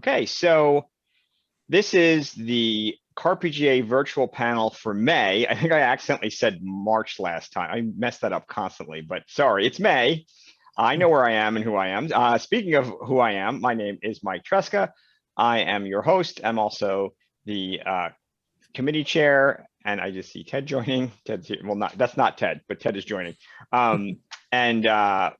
Okay, so this is the CAR-PGA virtual panel for May. I think I accidentally said March last time. I messed that up constantly, but sorry, it's May. I know where I am and who I am. Speaking of who I am, my name is Mike Tresca. I am your host. I'm also the committee chair, and I just see Ted joining. Ted's here. Well, that's not Ted, but Ted is joining. And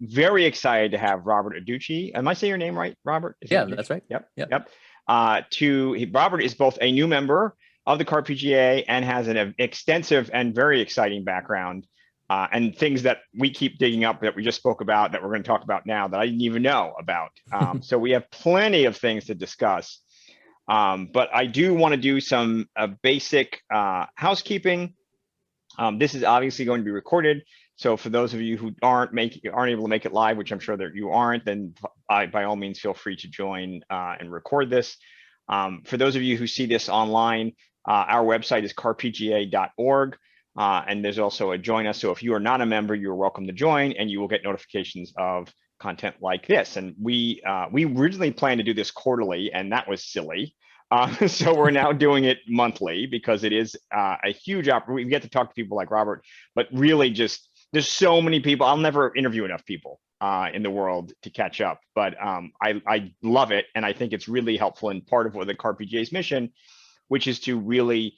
very excited to have Robert Adducci. Am I saying your name right, Robert? Yeah, that's right. Yep. Robert is both a new member of the CAR-PGA and has an extensive and very exciting background and things that we keep digging up that we just spoke about that we're going to talk about now that I didn't even know about. So we have plenty of things to discuss. But I do want to do some basic housekeeping. This is obviously going to be recorded. So for those of you who aren't able to make it live, which I'm sure that you aren't, then by all means, feel free to join and record this. For those of you who see this online, our website is carpga.org. And there's also a join us. So if you are not a member, you're welcome to join and you will get notifications of content like this. And we originally planned to do this quarterly, and that was silly. So we're now doing it monthly because it is a huge opportunity. We get to talk to people like Robert, but really just there's so many people. I'll never interview enough people in the world to catch up, but I love it. And I think it's really helpful in part of what the CAR-PGA's mission, which is to really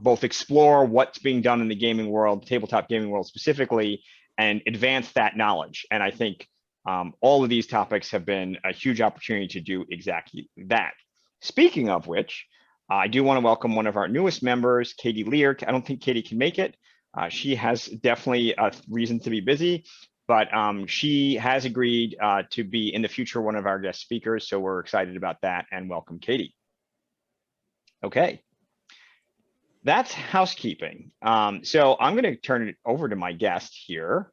both explore what's being done in the gaming world, tabletop gaming world specifically, and advance that knowledge. And I think all of these topics have been a huge opportunity to do exactly that. Speaking of which, I do want to welcome one of our newest members, Katie Lear. I don't think Katie can make it. She has definitely a reason to be busy, but she has agreed to be in the future one of our guest speakers. So we're excited about that and welcome Katie. Okay, that's housekeeping. So I'm going to turn it over to my guest here.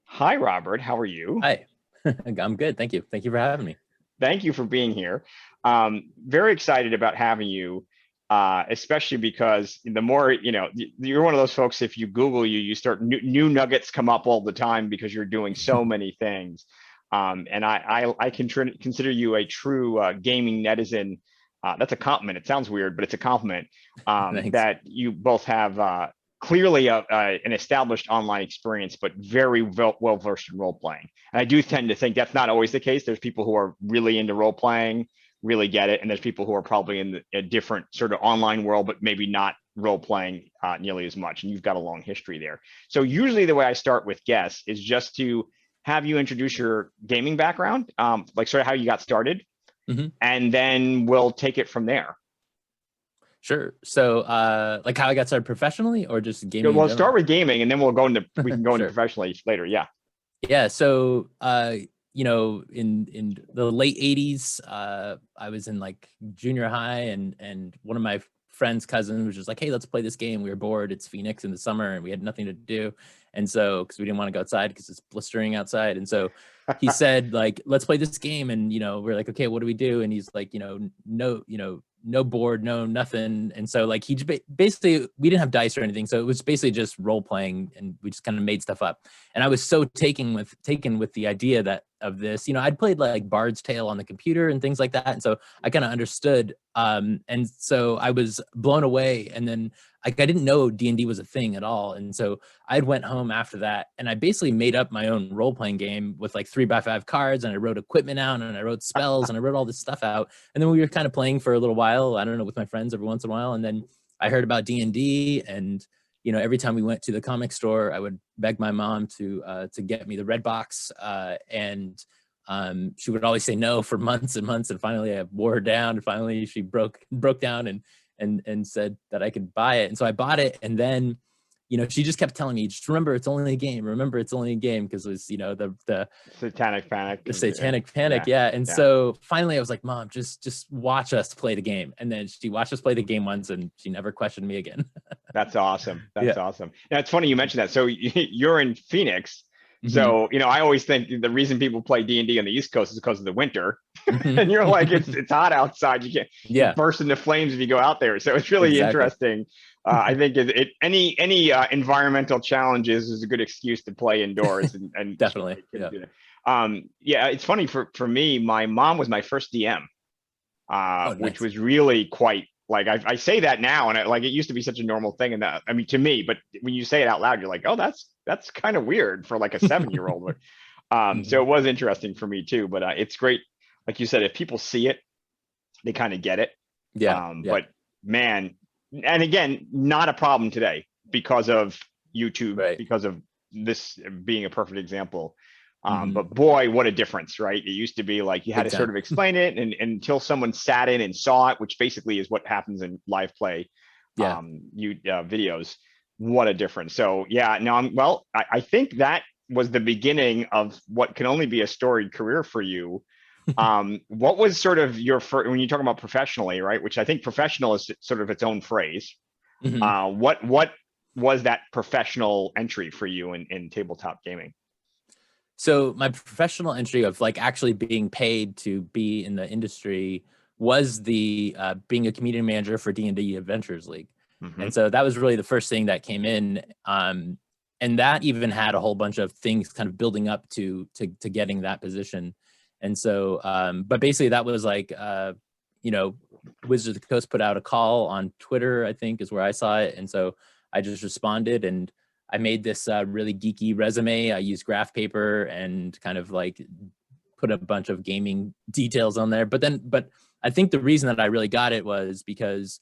Hi, Robert. How are you? Hi, I'm good. Thank you. Thank you for having me. Thank you for being here. Very excited about having you, especially because the more, you're one of those folks, if you Google you start new nuggets come up all the time because you're doing so many things. And I can consider you a true gaming netizen. That's a compliment. It sounds weird, but it's a compliment that you both have clearly an established online experience, but very well-versed in role-playing. And I do tend to think that's not always the case. There's people who are really into role-playing, really get it. And there's people who are probably in a different sort of online world, but maybe not role-playing nearly as much. And you've got a long history there. So usually the way I start with guests is just to have you introduce your gaming background, like sort of how you got started, and then we'll take it from there. Sure. So like how I got started professionally or just gaming? We'll start with gaming and then we can go into Sure. professionally later. Yeah. Yeah. So, in the late 80s, I was in like junior high and one of my friend's cousins was just like, hey, let's play this game. We were bored. It's Phoenix in the summer and we had nothing to do. And so, cause we didn't want to go outside because it's blistering outside. And so he said like, let's play this game. And, we're like, okay, what do we do? And he's like, no board, no nothing. And so like he basically, we didn't have dice or anything. So it was basically just role playing and we just kind of made stuff up. And I was so taken with the idea of this, I'd played like Bard's Tale on the computer and things like that. And so I kind of understood. And so I was blown away. And then I didn't know D&D was a thing at all. And so I went home after that and I basically made up my own role-playing game with like 3x5 cards, and I wrote equipment out and I wrote spells and I wrote all this stuff out. And then we were kind of playing for a little while, I don't know, with my friends every once in a while. And then I heard about D&D and, every time we went to the comic store, I would beg my mom to get me the red box. And she would always say no for months and months. And finally I wore her down. And finally she broke down and said that I could buy it. And so I bought it. And then, she just kept telling me, just remember, it's only a game. Remember, it's only a game. Cause it was, the satanic panic. The satanic panic. Yeah. And so finally I was like, Mom, just watch us play the game. And then she watched us play the game once and she never questioned me again. That's awesome. That's awesome. Now it's funny you mentioned that. So you're in Phoenix. So, I always think the reason people play D&D on the East Coast is because of the winter. And you're like, it's hot outside. You can't burst into flames if you go out there. So it's really interesting. I think any environmental challenges is a good excuse to play indoors. And definitely. It's funny for me, my mom was my first DM. Oh, which nice. was really quite like I say that now, and like it used to be such a normal thing, and I mean to me, but when you say it out loud, you're like, oh, that's kind of weird for like a 7-year-old. So Mhm. it was interesting for me too. But it's great, like you said, if people see it, they kind of get it. Yeah, yeah, But man, and again, not a problem today because of YouTube, right. because of this being a perfect example. Hmm. But boy, what a difference, right? It used to be like you had Big to sort time. of explain it, and until someone sat in and saw it, which basically is what happens in live play Yeah. videos. What a difference. So yeah, no, I think that was the beginning of what can only be a storied career for you. What was sort of your first, when you talk about professionally, right? Which I think professional is sort of its own phrase. Hmm. What was that professional entry for you in tabletop gaming? So my professional entry of like actually being paid to be in the industry was the being a community manager for D&D Adventures League. And Hmm. so that was really the first thing that came in. And that even had a whole bunch of things kind of building up to getting that position. And so, but basically that was like, you know, Wizards of the Coast put out a call on Twitter, I think is where I saw it. And so I just responded, and I made this really geeky resume. I used graph paper and kind of like put a bunch of gaming details on there. But I think the reason that I really got it was because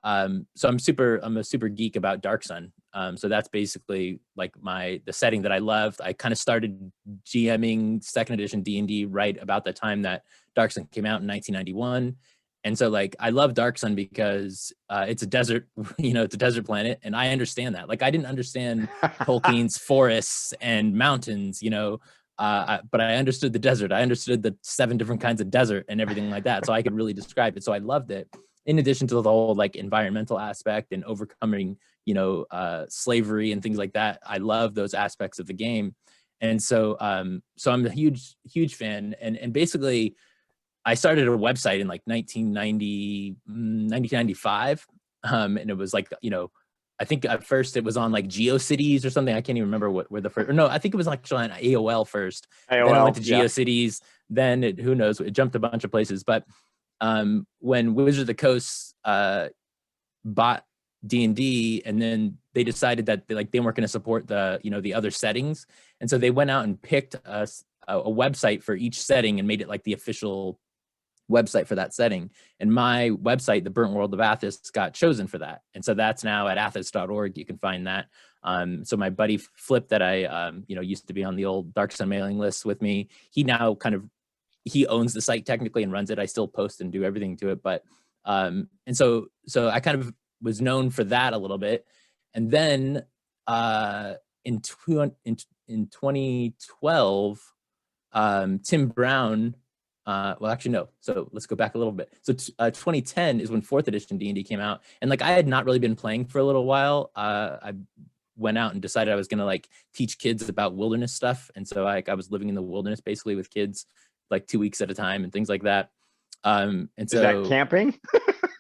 so I'm a super geek about Dark Sun. So that's basically like the setting that I loved. I kind of started GMing second edition D&D right about the time that Dark Sun came out in 1991. And so like I love Dark Sun because it's a desert, it's a desert planet, and I understand that. Like I didn't understand Tolkien's forests and mountains, but I understood the desert. I understood the 7 different kinds of desert and everything like that. So I could really describe it. So I loved it. In addition to the whole like environmental aspect and overcoming, slavery and things like that, I love those aspects of the game. And so I'm a huge fan. And basically, I started a website in like 1995. And it was like, I think at first it was on like GeoCities or something. I can't even remember where the first, or no, I think it was actually on AOL first. Then it went to AOL, yeah. GeoCities. Then who knows, it jumped a bunch of places. But when Wizards of the Coast bought D&D, and then they decided that they weren't going to support the other settings. And so they went out and picked a website for each setting and made it like the official website for that setting. And my website, The Burnt World of Athos, got chosen for that. And so that's now at athos.org. You can find that. So my buddy Flip, that I used to be on the old Dark Sun mailing list with me, he now he owns the site technically and runs it. I still post and do everything to it, but and so I kind of was known for that a little bit. And then in 2012, Tim Brown, well, actually, no. So let's go back a little bit. So 2010 is when 4th edition D&D came out. And like I had not really been playing for a little while. I went out and decided I was going to like teach kids about wilderness stuff. And so I was living in the wilderness basically with kids like 2 weeks at a time and things like that. And Is that so camping?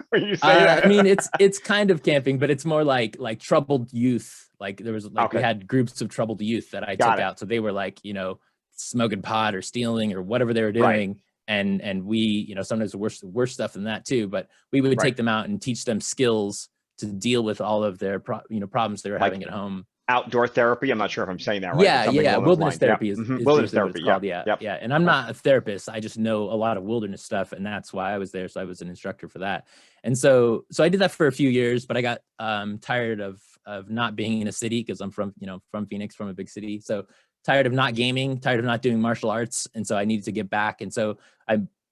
When you say I mean, that? it's kind of camping, but it's more like troubled youth. Like there was like we Okay, had groups of troubled youth that I got took it. out. So they were like, smoking pot or stealing or whatever they were Right, doing. And we, sometimes worse stuff than that too. But we would right. take them out and teach them skills to deal with all of their problems they were Like having at home. outdoor therapy. I'm not sure if I'm saying that right, but Yeah, something yeah. along those Wilderness lines. Yep. therapy is Wilderness usually what it's therapy. Yep. called. Yeah, Yep. yeah. And I'm Yep. not a therapist. I just know a lot of wilderness stuff, and that's why I was there. So I was an instructor for that. And so I did that for a few years, but I got tired of not being in a city because I'm from Phoenix, from a big city. So tired of not gaming, tired of not doing martial arts, and so I needed to get back. And so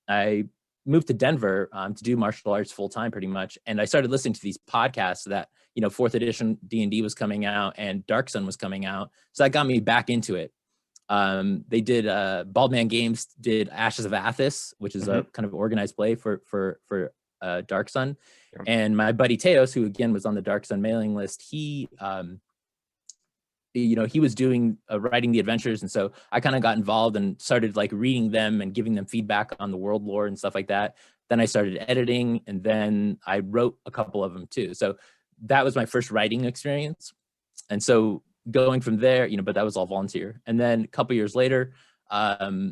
I moved to Denver to do martial arts full time, pretty much. And I started listening to these podcasts that 4th edition D&D was coming out and Dark Sun was coming out, so that got me back into it. They did Baldman Games did Ashes of Athos, which is Hmm. a kind of organized play for Dark Sun. Yep. And my buddy Teos, who again was on the Dark Sun mailing list, he was doing writing the adventures, and so I kind of got involved and started like reading them and giving them feedback on the world lore and stuff like that. Then I started editing, and then I wrote a couple of them too. So that was my first writing experience. And so going from there, but that was all volunteer. And then a couple years later, I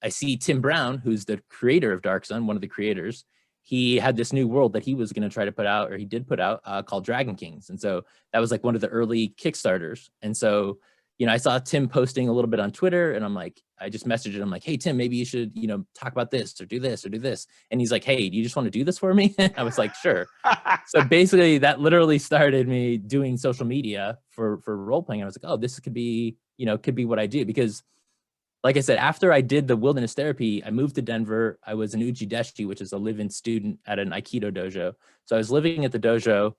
see Tim Brown, who's the creator of Dark Sun, one of the creators. he had this new world that he was going to try to put out, or he did put out, called Dragon Kings. And so that was like one of the early Kickstarters. And so, you know, I saw Tim posting a little bit on Twitter, and I'm like, I just messaged him like, hey, Tim, maybe you should, you know, talk about this or do this or do this. And he's like, hey, do you just want to do this for me? I was like, sure. So basically that literally started me doing social media for role playing. I was like, oh, this could be, you know, could be what I do. Because like I said, after I did the wilderness therapy, I moved to Denver. I was an uchideshi, which is a live-in student at an Aikido dojo. So I was living at the dojo,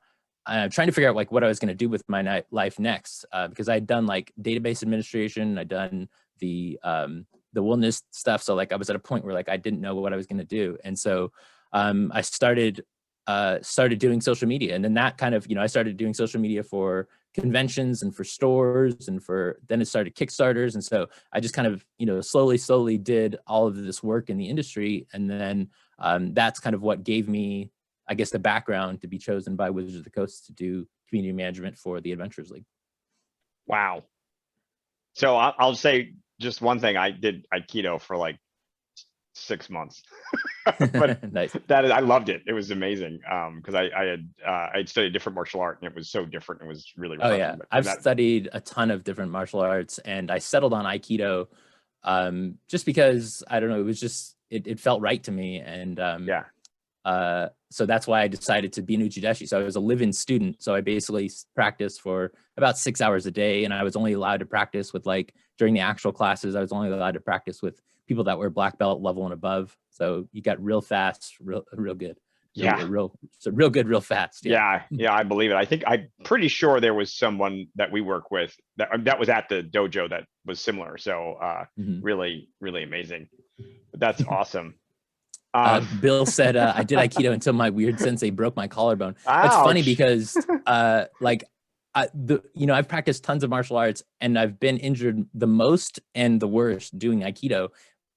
trying to figure out like what I was going to do with my life next, because I had done like database administration, I'd done the wilderness stuff. So like I was at a point where like I didn't know what I was going to do, and so I started doing social media, and then that kind of, you know, I started doing social media for conventions and for stores, and then it started Kickstarters, and so I just kind of, you know, slowly did all of this work in the industry, and then that's kind of what gave me, I guess, the background to be chosen by Wizards of the Coast to do community management for the Adventurers League. Wow. So I'll say just one thing. I did Aikido for like 6 months, but Nice. I loved it. It was amazing. Because I had studied different martial art, and it was so different. It was really refreshing. Oh yeah, I've studied a ton of different martial arts, and I settled on Aikido just because, I don't know, it was just, it felt right to me. And so that's why I decided to be an uchideshi. So I was a live-in student. So I basically practiced for about 6 hours a day, and I was only allowed to practice with, like, during the actual classes, I was only allowed to practice with people that were black belt level and above. So you got real fast, real good. Yeah. Real good, real fast. Yeah, I believe it. I'm pretty sure there was someone that we work with that was at the dojo that was similar. So really, really amazing. But that's awesome. Bill said, I did Aikido until my weird sensei broke my collarbone. Ouch. That's funny because I've practiced tons of martial arts, and I've been injured the most and the worst doing Aikido.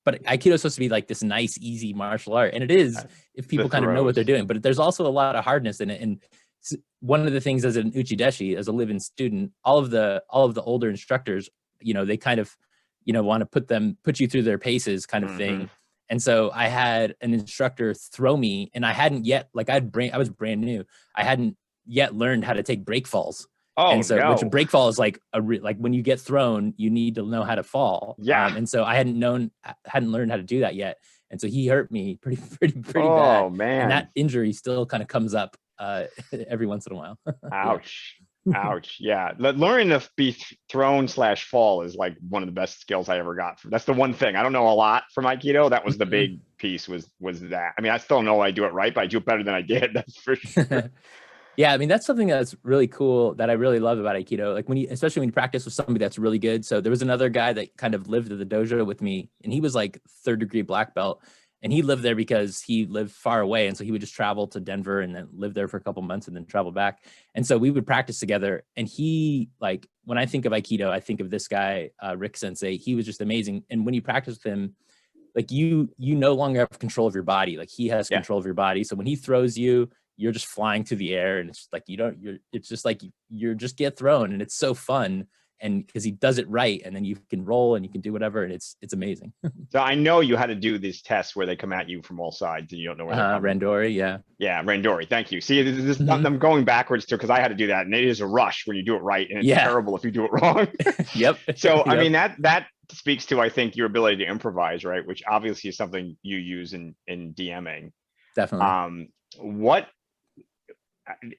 But Aikido is supposed to be like this nice, easy martial art. And it is, if people kind of know what they're doing. But there's also a lot of hardness in it. And one of the things as an uchideshi, as a live-in student, all of the older instructors, you know, they kind of, you know, want to put you through their paces kind of thing. And so I had an instructor throw me, and I hadn't yet, like, I was brand new. I hadn't yet learned how to take break falls. Oh, and so, no. Which a break fall is like like when you get thrown, you need to know how to fall. Yeah. And so I hadn't learned how to do that yet. And so he hurt me pretty bad. Oh, man. And that injury still kind of comes up every once in a while. Ouch. Ouch. Yeah. Learning to be thrown/fall is like one of the best skills I ever got. That's the one thing. I don't know a lot from Aikido. That was the big piece, was that. I mean, I still know I do it right, but I do it better than I did. That's for sure. Yeah, I mean, that's something that's really cool that I really love about Aikido. Like especially when you practice with somebody that's really good. So there was another guy that kind of lived at the dojo with me, and he was like 3rd degree black belt, and he lived there because he lived far away. And so he would just travel to Denver and then live there for a couple months and then travel back. And so we would practice together. And he, like, when I think of Aikido, I think of this guy, Rick Sensei. He was just amazing. And when you practice with him, like you no longer have control of your body. Like he has control of your body. So when he throws you, you're just flying through the air, and it's like it's just like you just get thrown, and it's so fun. And because he does it right, and then you can roll and you can do whatever, and it's amazing. So I know you had to do these tests where they come at you from all sides and you don't know where they're coming. Randori, yeah. Yeah, Randori. Thank you. See, I'm going backwards too, because I had to do that, and it is a rush when you do it right, and it's terrible if you do it wrong. Yep. So I mean, that speaks to, I think, your ability to improvise, right? Which obviously is something you use in DMing. Definitely.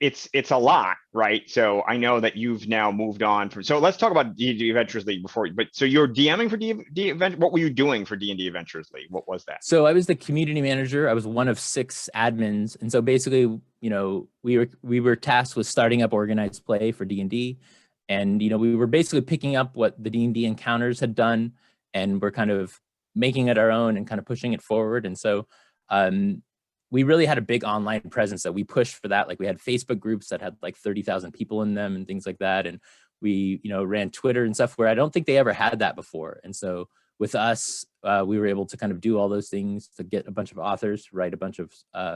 It's a lot, right? So I know that you've now moved on from. So let's talk about D&D Adventures League before. But so you're DMing for D&D Adventures. What were you doing for D&D Adventures League? What was that? So I was the community manager. I was one of 6 admins, and so basically, you know, we were tasked with starting up organized play for D&D, and you know, we were basically picking up what the D&D encounters had done, and we're kind of making it our own and kind of pushing it forward. And so we really had a big online presence that we pushed for that. Like we had Facebook groups that had like 30,000 people in them and things like that. And we, you know, ran Twitter and stuff where I don't think they ever had that before. And so with us, we were able to kind of do all those things to get a bunch of authors, write a bunch of,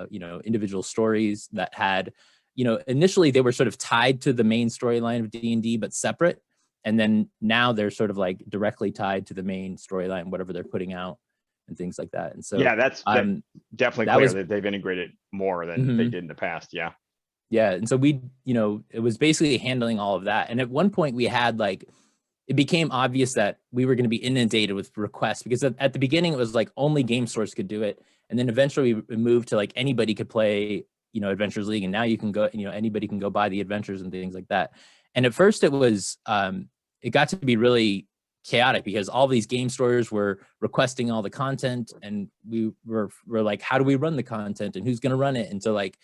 you know, individual stories that had, you know, initially they were sort of tied to the main storyline of D&D, but separate. And then now they're sort of like directly tied to the main storyline, whatever they're putting out. and things like that. And so yeah, that's definitely that clear was that they've integrated more than they did in the past. Yeah. Yeah. And so we, it was basically handling all of that. And at one point we had like, it became obvious that we were going to be inundated with requests, because at the beginning it was like only game stores could do it. And then eventually we moved to like anybody could play, Adventures League. And now you can go, anybody can go buy the adventures and things like that. And at first it was, it got to be really chaotic, because all these game stores were requesting all the content, and we were like, how do we run the content and who's going to run it? And so like,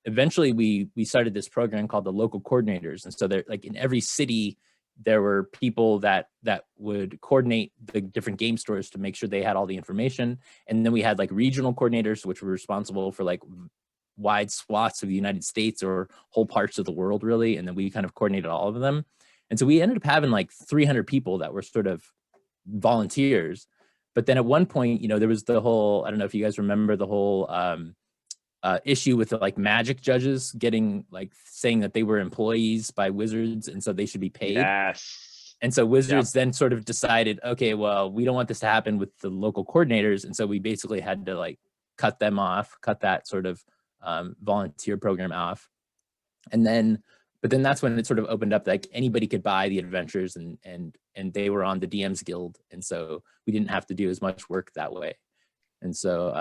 eventually we started this program called the local coordinators. And so they're like, in every city there were people that would coordinate the different game stores to make sure they had all the information. And then we had like regional coordinators, which were responsible for like wide swaths of the United States or whole parts of the world, really. And then we kind of coordinated all of them. And so we ended up having like 300 people that were sort of volunteers. But then at one point, there was the whole, I don't know if you guys remember the whole issue with the, like, Magic judges getting like saying that they were employees by Wizards, and so they should be paid. Yes. And so Wizards then sort of decided, okay, well, we don't want this to happen with the local coordinators. And so we basically had to like cut that sort of volunteer program off. But then that's when it sort of opened up, like anybody could buy the adventures, and they were on the DMs Guild. And so we didn't have to do as much work that way. And so,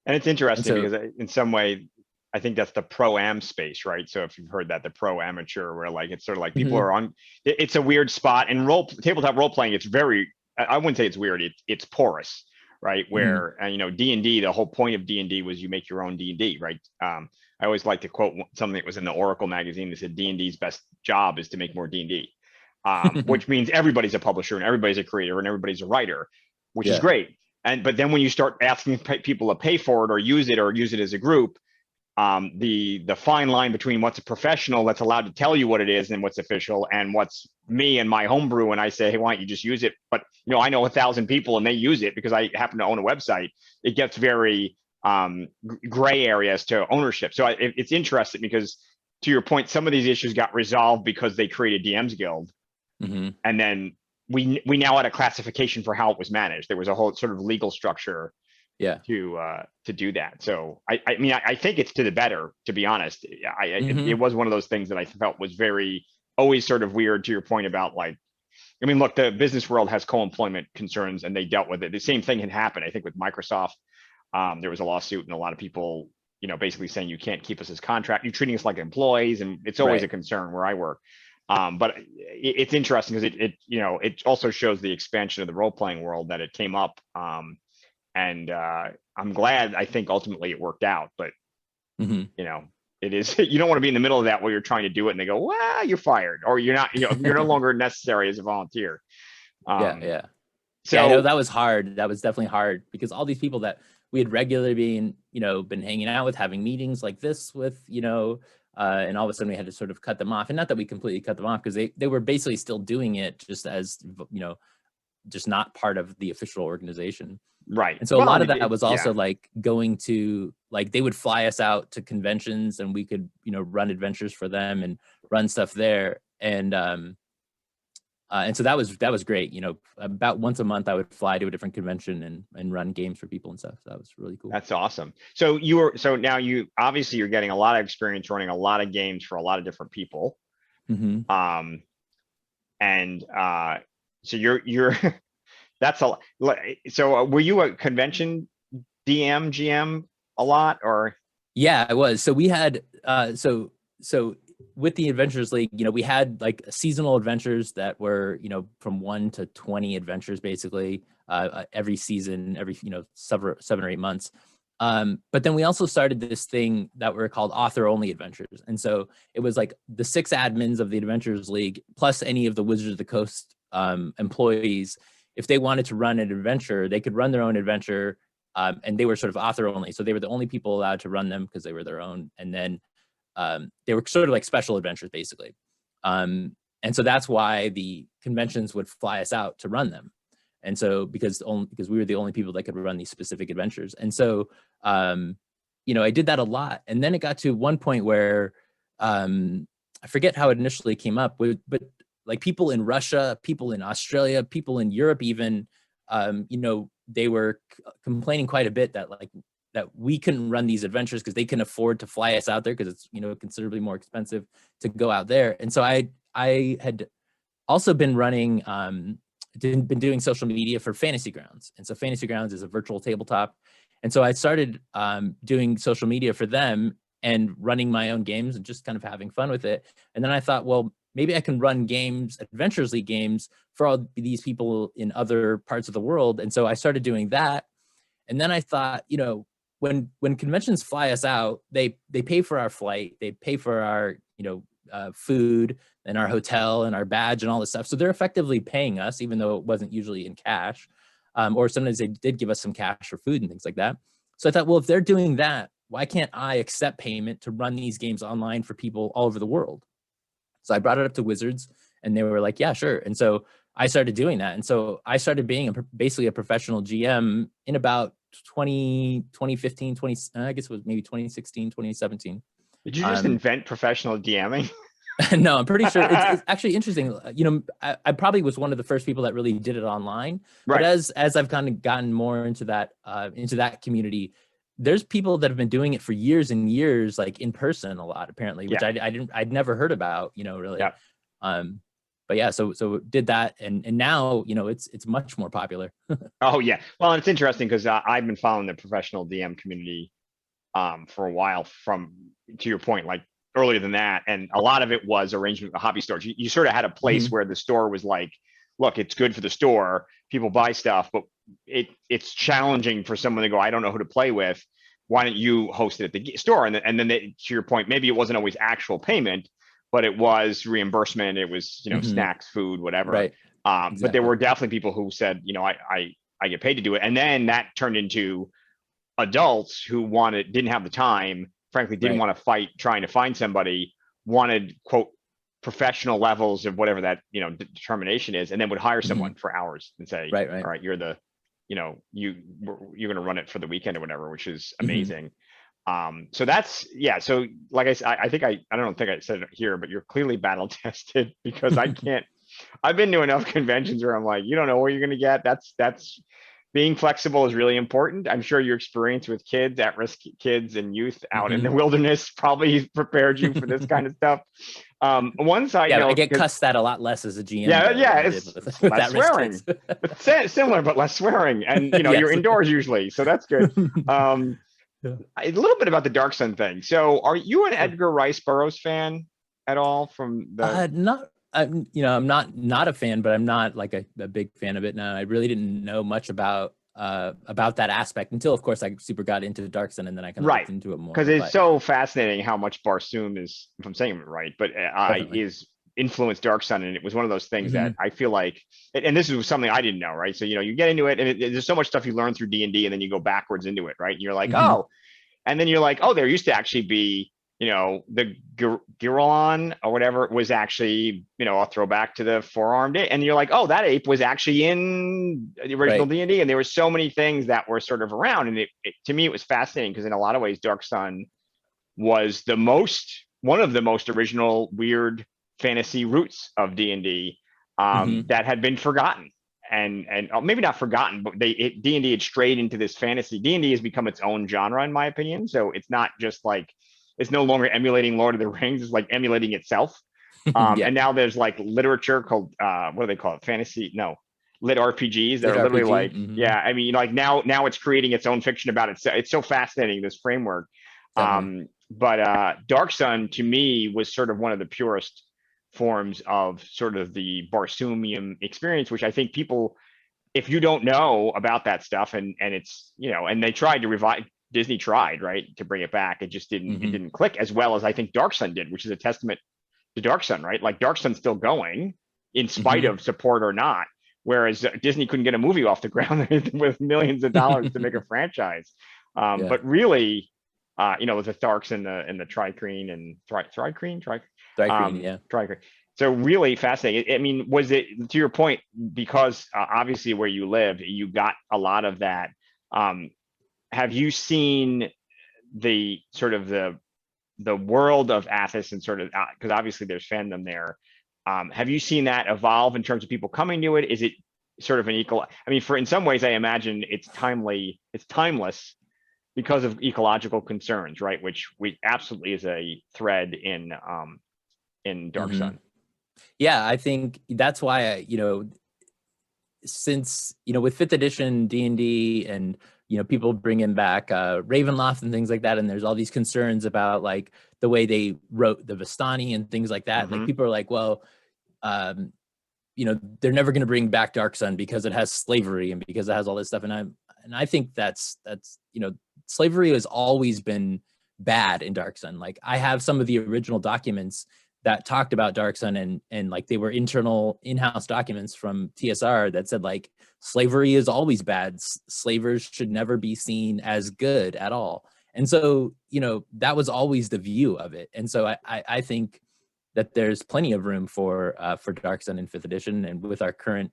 and it's interesting because in some way, I think that's the pro-am space, right? So if you've heard that, the pro-amateur, where like, it's sort of like people are on, it's a weird spot. And tabletop role-playing, it's very, I wouldn't say it's weird, it's porous, right? Where, D&D, the whole point of D&D was you make your own D&D, right? I always like to quote something that was in the Oracle magazine that said D&D's best job is to make more D&D, which means everybody's a publisher and everybody's a creator and everybody's a writer, which is great. But then when you start asking people to pay for it or use it as a group, the fine line between what's a professional that's allowed to tell you what it is and what's official, and what's me and my homebrew, and I say, hey, why don't you just use it? But I know 1,000 people and they use it because I happen to own a website. It gets very gray areas to ownership. So it's interesting because, to your point, some of these issues got resolved because they created DMs Guild, and then we now had a classification for how it was managed. There was a whole sort of legal structure to do that. So I mean, I think it's to the better, to be honest. It was one of those things that I felt was always sort of weird, to your point about like, I mean, look, the business world has co-employment concerns and they dealt with it. The same thing had happened, I think, with Microsoft. There was a lawsuit and a lot of people, basically saying you can't keep us as contract, you're treating us like employees. And it's always a concern where I work. But it's interesting because it also shows the expansion of the role-playing world, that it came up. And I'm glad, I think ultimately it worked out, but it is, you don't want to be in the middle of that while you're trying to do it and they go, well, you're fired, or you're not, you're no longer necessary as a volunteer. So I know that was hard. That was definitely hard, because all these people that we had regularly been hanging out with, having meetings like this with, and all of a sudden we had to sort of cut them off. And not that we completely cut them off, because they were basically still doing it just as, just not part of the official organization. Right. And so a lot of that was also like going to, like, they would fly us out to conventions and we could, run adventures for them and run stuff there. And so that was great. About once a month I would fly to a different convention and run games for people and stuff. So that was really cool. That's awesome. So now obviously you're getting a lot of experience running a lot of games for a lot of different people. So you're that's a, so were you a convention GM a lot, or? Yeah, I was. So we had, so with the Adventures League, we had like seasonal adventures that were, from 1 to 20 adventures, basically, every season, every, 7 or 8 months. But then we also started this thing that were called author only adventures. And so it was like the 6 admins of the Adventures League, plus any of the Wizards of the Coast employees. If they wanted to run an adventure, they could run their own adventure, and they were sort of author only. So they were the only people allowed to run them because they were their own. And then they were sort of like special adventures, basically. And so that's why the conventions would fly us out to run them. And so because we were the only people that could run these specific adventures. And so, I did that a lot. And then it got to one point where I forget how it initially came up, but like people in Russia, people in Australia, people in Europe even, they were complaining quite a bit that that we couldn't run these adventures because they can afford to fly us out there because it's, you know, considerably more expensive to go out there. And so I had also been running, been doing social media for Fantasy Grounds. And so Fantasy Grounds is a virtual tabletop. And so I started doing social media for them and running my own games and just kind of having fun with it. And then I thought, well, maybe I can run games, Adventures League games, for all these people in other parts of the world. And so I started doing that. And then I thought, you know, when conventions fly us out, they pay for our flight, they pay for our, you know, food and our hotel and our badge and all this stuff. So they're effectively paying us, even though it wasn't usually in cash, or sometimes they did give us some cash for food and things like that. So I thought, well, if they're doing that, why can't I accept payment to run these games online for people all over the world? So I brought it up to Wizards and they were like, yeah, sure. And so I started doing that. And so I started being basically a professional GM in about 2015, I guess it was maybe 2016, 2017. Did you just invent professional DMing? No, I'm pretty sure it's actually interesting. You know, I probably was one of the first people that really did it online. Right. But as I've kind of gotten more into that community, there's people that have been doing it for years and years, like in person a lot, apparently, which I'd never heard about, you know, really. Yeah. But yeah, so did that, and now, you know, it's much more popular. Oh yeah, well, it's interesting because I've been following the professional DM community for a while, from, to your point, like earlier than that, and a lot of it was arrangement with the hobby stores. You sort of had a place where the store was like, look, it's good for the store, people buy stuff, but it's challenging for someone to go, I don't know who to play with. Why don't you host it at the store? And then to your point, maybe it wasn't always actual payment, but it was reimbursement. It was, you know, snacks, food, whatever. Right. Exactly. But there were definitely people who said, you know, I get paid to do it. And then that turned into adults who didn't have the time, frankly, didn't want to fight trying to find somebody, wanted, quote, professional levels of whatever that, you know, determination is, and then would hire someone for hours and say, all right, you're the, you know, you're going to run it for the weekend or whatever, which is amazing. So that's, yeah. So like I think I don't think I said it here, but you're clearly battle tested, because I've been to enough conventions where I'm like, you don't know what you're going to get. That's being flexible is really important. I'm sure your experience with kids, at-risk kids and youth out in the wilderness probably prepared you for this kind of stuff. One side, I get cussed at a lot less as a GM. It's less swearing. It's similar, but less swearing, and you know, you're indoors usually, so that's good. A little bit about the Dark Sun thing. So, are you an Edgar Rice Burroughs fan at all? From the you know, I'm not a fan, but I'm not like a big fan of it. No, I really didn't know much about that aspect until, of course, I super got into Dark Sun, and then I kind of looked into it more. Because it's so fascinating how much Barsoom is, if I'm saying it right, but is influenced Dark Sun, and it was one of those things that I feel like, and this is something I didn't know, right? So, you know, you get into it, and there's so much stuff you learn through D&D, and then you go backwards into it, right? And you're like, oh, and then you're like, oh, there used to actually be, you know, the Giralon or whatever was actually, you know, a throwback to the four-armed ape. And you're like, oh, that ape was actually in the original D&D. And there were so many things that were sort of around. And to me, it was fascinating because in a lot of ways, Dark Sun was one of the most original weird fantasy roots of D&D that had been forgotten. And maybe not forgotten, but D&D had strayed into this fantasy. D&D has become its own genre, in my opinion. So it's not just like, it's no longer emulating Lord of the Rings, it's like emulating itself. And now there's like literature called, what do they call it? Lit RPGs that are literally like, I mean, like now it's creating its own fiction about it. It's so fascinating, this framework. But Dark Sun, to me, was sort of one of the purest forms of sort of the Barsoomian experience, which I think people, if you don't know about that stuff, and it's, you know, and they tried to revive, Disney tried, right, to bring it back. It just didn't, it didn't click as well as I think Dark Sun did, which is a testament to Dark Sun, right? Like Dark Sun's still going in spite of support or not, whereas Disney couldn't get a movie off the ground with millions of dollars to make a franchise. But really, you know, with the Tharks and the Tricreen and Tricreen. So really fascinating. I mean, was it, to your point, because obviously where you live, you got a lot of that. Have you seen the sort of the world of Athos and sort of, because obviously there's fandom there. Have you seen that evolve in terms of people coming to it? Is it sort of an equal, I mean, in some ways, I imagine it's timeless because of ecological concerns, right? Which we absolutely is a thread in Dark Sun. Yeah, I think that's why since with 5th edition D&D and people bringing back Ravenloft and things like that, and there's all these concerns about like the way they wrote the Vistani and things like that. Like people are like, well, they're never going to bring back Dark Sun because it has slavery and because it has all this stuff. And I think that's slavery has always been bad in Dark Sun. Like I have some of the original documents that talked about Dark Sun, and like they were internal in-house documents from TSR that said like slavery is always bad. Slavers should never be seen as good at all. And so, that was always the view of it. And so I think that there's plenty of room for Dark Sun in 5th edition, and with our current,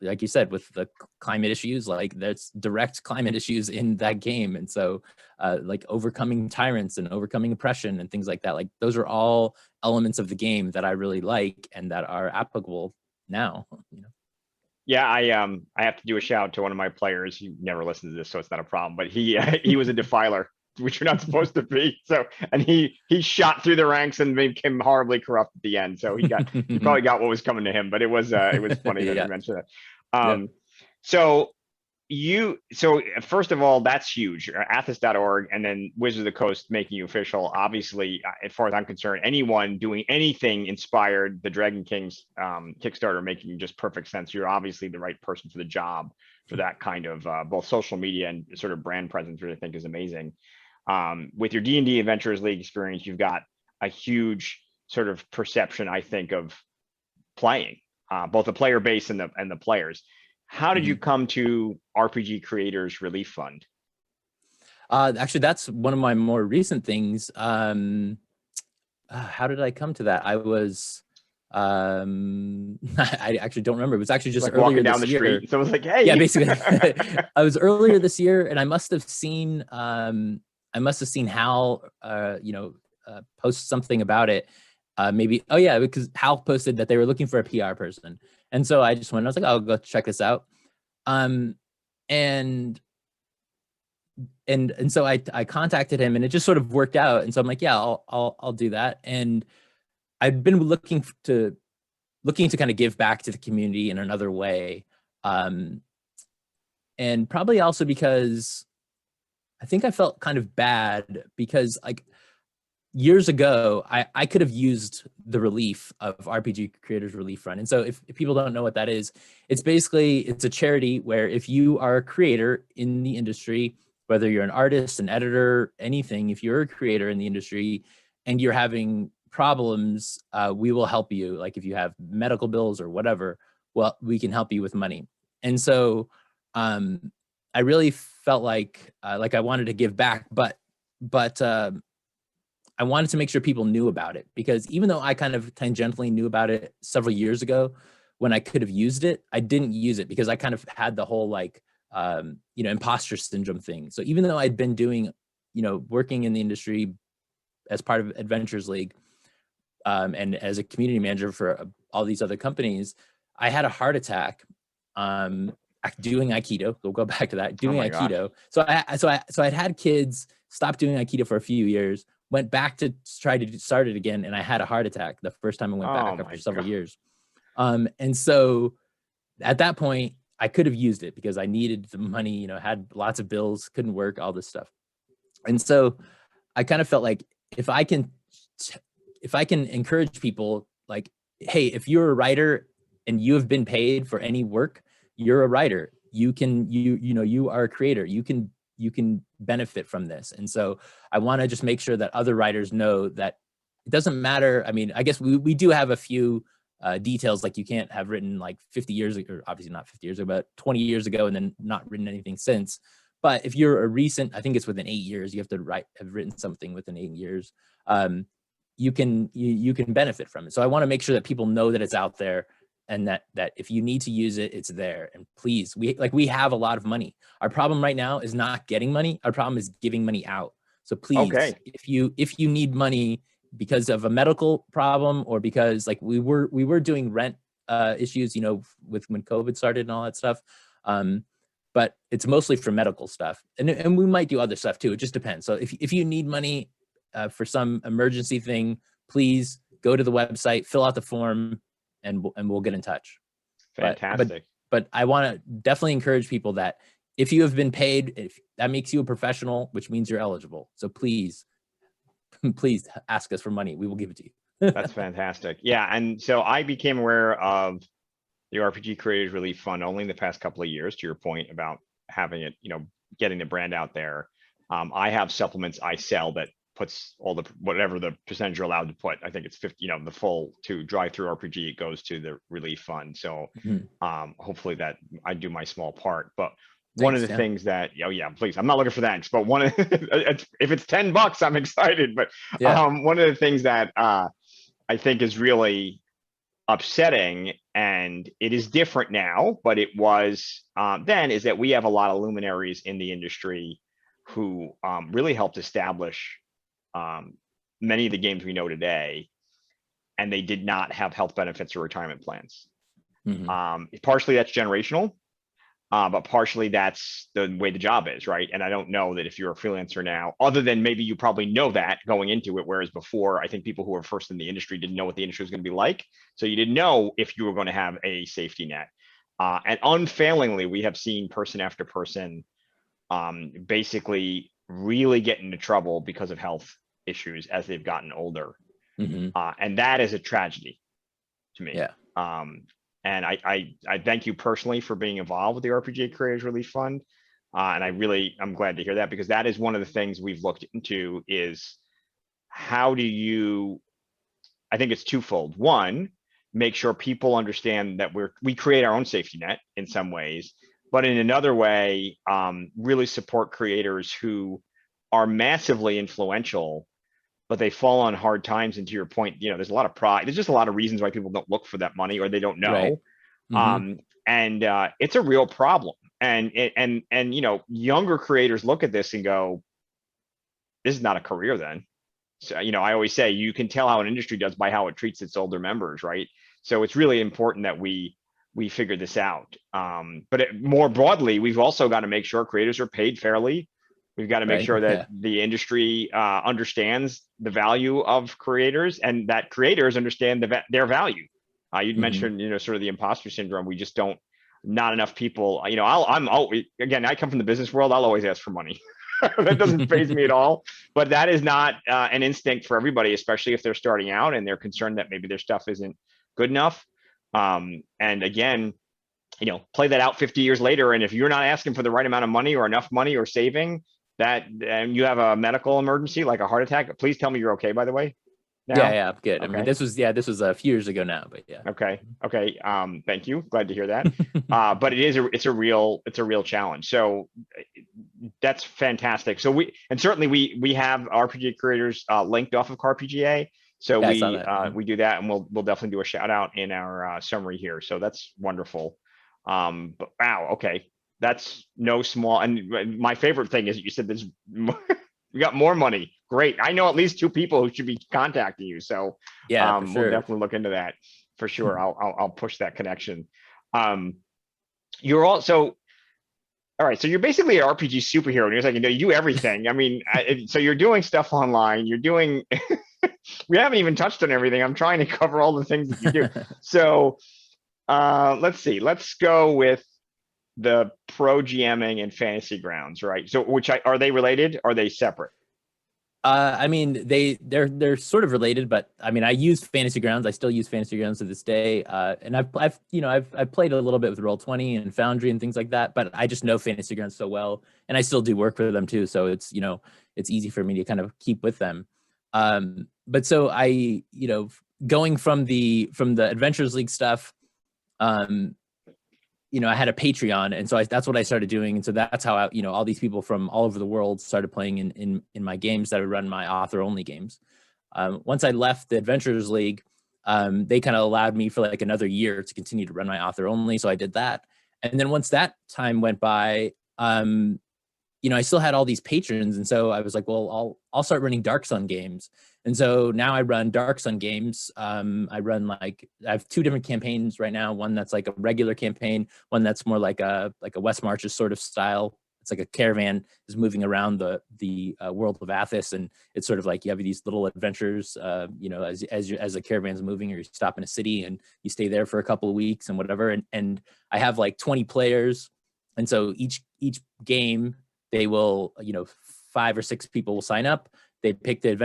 like you said, with the climate issues, like there's direct climate issues in that game. And so like overcoming tyrants and overcoming oppression and things like that, like those are all elements of the game that I really like and that are applicable now. Yeah, I have to do a shout out to one of my players. He never listens to this, so it's not a problem. But he was a defiler, which you're not supposed to be. So, and he shot through the ranks and became horribly corrupt at the end. So he probably got what was coming to him. But it was funny that you mentioned that. So first of all, that's huge. Athos.org and then Wizards of the Coast making you official. Obviously, as far as I'm concerned, anyone doing anything inspired the Dragon King's Kickstarter making just perfect sense. You're obviously the right person for the job for that kind of both social media and sort of brand presence, which I think is amazing. With your D&D Adventurers League experience, you've got a huge sort of perception, I think, of playing, both the player base and the players. How did you come to RPG Creators Relief Fund? Actually, that's one of my more recent things. How did I come to that? I was, I actually don't remember. It was actually just like earlier this year. Street, so it was like, hey. Yeah, basically. I was earlier this year, and I must have seen Hal, post something about it. Maybe, oh yeah, because Hal posted that they were looking for a PR person. And so I just went, I was like, I'll go check this out. And so I contacted him, and it just sort of worked out. And so I'm like, yeah, I'll do that. And I've been looking to kind of give back to the community in another way. And probably also because I think I felt kind of bad because like years ago, I could have used the relief of RPG Creators Relief Fund. And so if people don't know what that is, it's a charity where if you are a creator in the industry, whether you're an artist, an editor, anything, if you're a creator in the industry and you're having problems, we will help you. Like if you have medical bills or whatever, well, we can help you with money. And so I really felt like I wanted to give back, but I wanted to make sure people knew about it, because even though I kind of tangentially knew about it several years ago when I could have used it, I didn't use it because I kind of had the whole imposter syndrome thing. So even though I'd been doing, working in the industry as part of Adventures League and as a community manager for all these other companies, I had a heart attack doing Aikido. We'll go back to that, doing Aikido. Gosh. So I'd had kids, stopped doing Aikido for a few years, went back to try to start it again, and I had a heart attack the first time I went back after several years. And so at that point, I could have used it because I needed the money, had lots of bills, couldn't work, all this stuff. And so I kind of felt like if I can encourage people, like, hey, if you're a writer and you have been paid for any work, you're a writer. You are a creator. You can benefit from this. And so I want to just make sure that other writers know that it doesn't matter. I mean, I guess we do have a few details, like you can't have written like 50 years ago, or obviously not 50 years ago, but 20 years ago and then not written anything since. But if you're a recent, I think it's within 8 years, you have to have written something within 8 years. You can benefit from it. So I want to make sure that people know that it's out there, and that if you need to use it, it's there. And please, we have a lot of money. Our problem right now is not getting money. Our problem is giving money out. So please, if you need money because of a medical problem, or because like we were doing rent issues, with when COVID started and all that stuff. But it's mostly for medical stuff, and we might do other stuff too. It just depends. So if you need money for some emergency thing, please go to the website, fill out the form, and we'll get in touch. Fantastic. But I want to definitely encourage people that if you have been paid, if that makes you a professional, which means you're eligible. So please ask us for money. We will give it to you. That's fantastic. Yeah. And so I became aware of the RPG Creators Relief Fund only in the past couple of years, to your point about having it, getting the brand out there. I have supplements I sell that puts all the, whatever the percentage you're allowed to put. I think it's 50, the full to drive through RPG, it goes to the relief fund. So hopefully that I do my small part. But one of the things that, please, I'm not looking for that, but if it's $10, I'm excited. But one of the things that I think is really upsetting, and it is different now, but it was then, is that we have a lot of luminaries in the industry who really helped establish many of the games we know today, and they did not have health benefits or retirement plans. Partially that's generational, but partially that's the way the job is, right? And I don't know that if you're a freelancer now, other than maybe you probably know that going into it, whereas before, I think people who were first in the industry didn't know what the industry was going to be like. So you didn't know if you were going to have a safety net. And unfailingly, we have seen person after person basically really get into trouble because of health issues as they've gotten older. And that is a tragedy to me. And I thank you personally for being involved with the RPG Creators Relief Fund. And I'm glad to hear that, because that is one of the things we've looked into is how do you, I think it's twofold. One, make sure people understand that we create our own safety net in some ways, but in another way, really support creators who are massively influential, but they fall on hard times. And to your point, there's a lot of pride. There's just a lot of reasons why people don't look for that money, or they don't know. Right. And it's a real problem. And younger creators look at this and go, this is not a career then. So, I always say you can tell how an industry does by how it treats its older members, right? So it's really important that we figure this out. But more broadly, we've also got to make sure creators are paid fairly. We've got to make sure that the industry understands the value of creators, and that creators understand their value. You'd mentioned, sort of the imposter syndrome. We just don't, not enough people, I'm always, again, I come from the business world. I'll always ask for money. That doesn't faze me at all, but that is not an instinct for everybody, especially if they're starting out and they're concerned that maybe their stuff isn't good enough. And again, play that out 50 years later. And if you're not asking for the right amount of money or enough money or saving that, and you have a medical emergency, like a heart attack, please tell me you're okay, by the way. Now? Yeah, I'm good. Okay. I mean, this was a few years ago now, but yeah. Okay. Thank you. Glad to hear that. But it's a real challenge. So that's fantastic. So we have RPG creators linked off of CAR-PGA. So we do that, and we'll definitely do a shout out in our summary here. So that's wonderful. But wow, okay, that's no small. And my favorite thing is you said this. We got more money. Great. I know at least 2 people who should be contacting you. So yeah, we'll definitely look into that for sure. I'll push that connection. You're also, all right. So you're basically an RPG superhero, and you're like, you do everything. I mean, so you're doing stuff online. You're doing. We haven't even touched on everything. I'm trying to cover all the things that you do. So let's see. Let's go with the pro GMing and Fantasy Grounds, right? So are they related? Or are they separate? I mean, they're sort of related, but I mean, I use Fantasy Grounds. I still use Fantasy Grounds to this day. And I've played a little bit with Roll20 and Foundry and things like that, but I just know Fantasy Grounds so well, and I still do work for them too. So it's, it's easy for me to kind of keep with them. But so I, going from the Adventures League stuff, I had a Patreon, and so that's what I started doing. And so that's how all these people from all over the world started playing in my games that I run, my author only games. Once I left the Adventures League, they kind of allowed me for like another year to continue to run my author only. So I did that. And then once that time went by, I still had all these patrons. And so I was like, well, I'll start running Dark Sun games. And so now I run Dark Sun games. I have 2 different campaigns right now. One that's like a regular campaign, one that's more like a West Marches sort of style. It's like a caravan is moving around the world of Athos, and it's sort of like you have these little adventures, as the caravan's moving, or you stop in a city and you stay there for a couple of weeks and whatever. And I have like 20 players, and so each game they will, 5 or 6 people will sign up. They pick their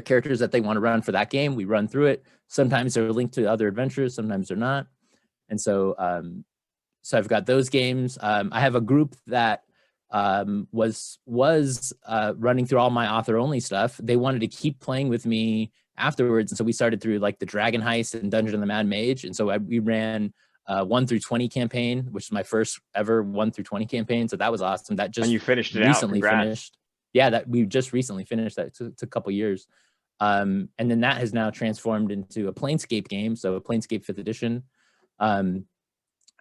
characters that they want to run for that game. We run through it. Sometimes they're linked to other adventures, sometimes they're not. And so so I've got those games. I have a group that was running through all my author only stuff. They wanted to keep playing with me afterwards, and so we started through like the Dragon Heist and Dungeon of the Mad Mage. And so we ran 1 through 20 campaign, which is my first ever 1 through 20 campaign. So that was awesome. That just and you finished it recently out. finished. Yeah, that we just recently finished that. It's a couple years. And then that has now transformed into a Planescape game. So a Planescape 5th edition.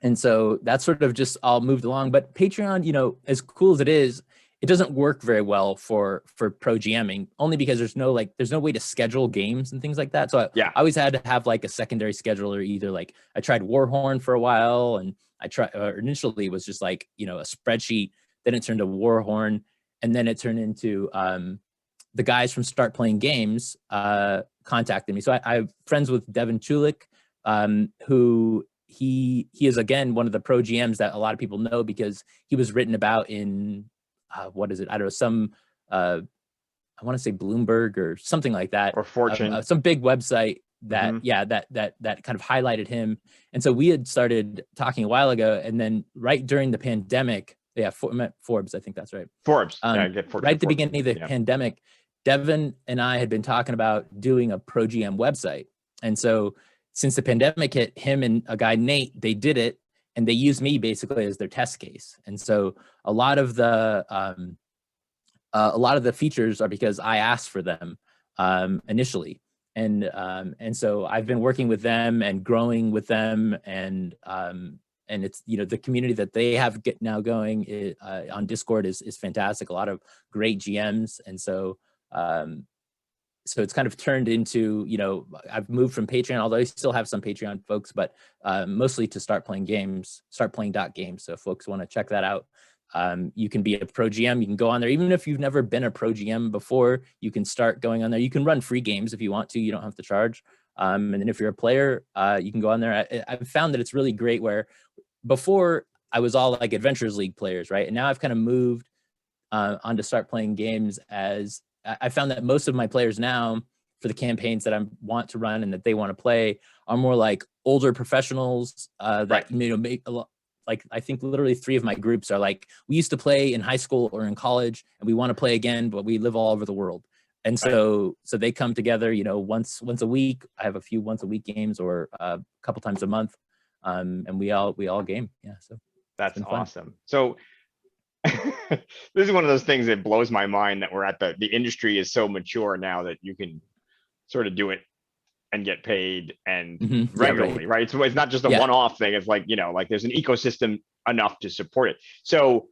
And so that's sort of just all moved along. But Patreon, as cool as it is, it doesn't work very well for pro GMing, only because there's no way to schedule games and things like that. So I always had to have like a secondary scheduler. Either like I tried Warhorn for a while, and initially it was just like, a spreadsheet. Then it turned to Warhorn, and then it turned into the guys from Start Playing Games contacted me. So I'm friends with Devin Chulik, who he is, again, one of the pro GMs that a lot of people know because he was written about in what is it? I don't know, some I want to say Bloomberg or something like that, or Fortune, some big website that that kind of highlighted him. And so we had started talking a while ago, and then right during the pandemic, Forbes, I think that's right. Forbes, right at the beginning of the pandemic, Devin and I had been talking about doing a pro GM website. And so since the pandemic hit, him and a guy, Nate, they did it, and they used me basically as their test case. And so a lot of the features are because I asked for them initially. And so I've been working with them and growing with them, and it's, the community that they have now going on Discord is fantastic. A lot of great GMs. And so so it's kind of turned into, I've moved from Patreon, although I still have some Patreon folks, but mostly to Start Playing Games, startplaying.games. So if folks want to check that out, you can be a pro GM. You can go on there. Even if you've never been a pro GM before, you can start going on there. You can run free games if you want to. You don't have to charge. And then if you're a player, you can go on there. I've found that it's really great, where before I was all like Adventures League players, right? And now I've kind of moved on to Start Playing Games, as I found that most of my players now, for the campaigns that I want to run and that they want to play, are more like older professionals that make a lot. Like, I think literally 3 of my groups are like, we used to play in high school or in college, and we want to play again, but we live all over the world. And so they come together, once a week. I have a few once a week games, or a couple times a month, and we all game. Yeah, so that's awesome. So this is one of those things that blows my mind, that we're at the industry is so mature now that you can sort of do it and get paid and regularly, right? So it's not just a one-off thing. It's like, like there's an ecosystem enough to support it. So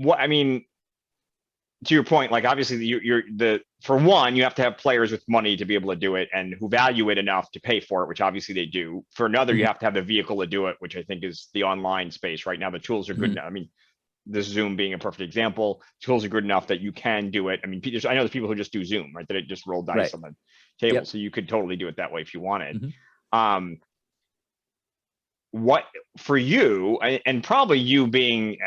to your point, like obviously for one, you have to have players with money to be able to do it and who value it enough to pay for it, which obviously they do. For another, you have to have the vehicle to do it, which I think is the online space right now. The tools are good now. I mean, this Zoom being a perfect example, tools are good enough that you can do it. I mean, I know there's people who just do Zoom, right? That it just roll dice on the table. So you could totally do it that way if you wanted. What for you, and probably you being,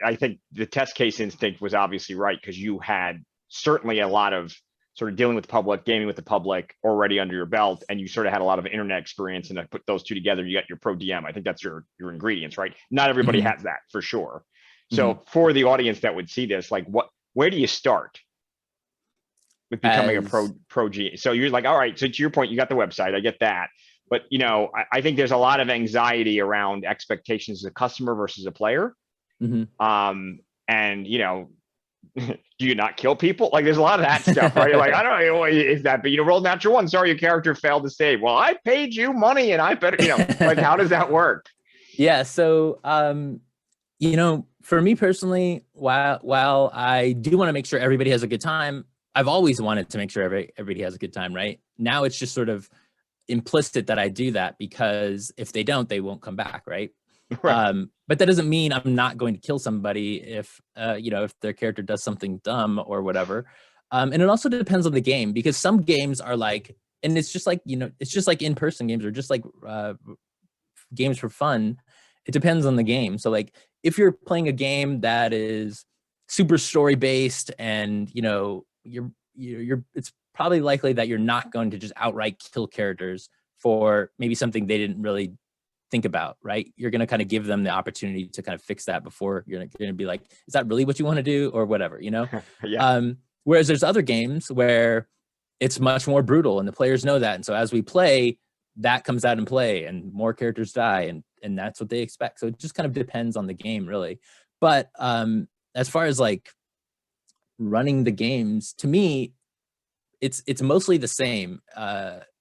I think the test case instinct was obviously right, because you had certainly a lot of sort of dealing with the public, gaming with the public already under your belt, and you sort of had a lot of internet experience, and I put those two together, you got your pro DM. I think that's your ingredients, right? Not everybody has that, for sure. So for the audience that would see this, like where do you start with becoming a pro G? So you're like, all right, so to your point, you got the website, I get that. But, I think there's a lot of anxiety around expectations as a customer versus a player. And, do you not kill people? Like, there's a lot of that stuff, right? You're like, I don't know, is that, but roll natural one. Sorry, your character failed to save. Well, I paid you money and I better, like, how does that work? Yeah. So, for me personally, while I do want to make sure everybody has a good time, I've always wanted to make sure everybody has a good time, right? Now it's just sort of implicit that I do that, because if they don't, they won't come back, right? Right. But that doesn't mean I'm not going to kill somebody if if their character does something dumb or whatever. And it also depends on the game, because some games are like, and it's just like, it's just like in-person games, or just like games for fun. It depends on the game. So like, if you're playing a game that is super story based, and it's probably likely that you're not going to just outright kill characters for maybe something they didn't really think about, right? You're going to kind of give them the opportunity to kind of fix that before you're going to be like, is that really what you want to do, or whatever, Yeah. Whereas there's other games where it's much more brutal, and the players know that, and so as we play, that comes out in play, and more characters die, and that's what they expect. So it just kind of depends on the game, really. But as far as like running the games, to me, it's mostly the same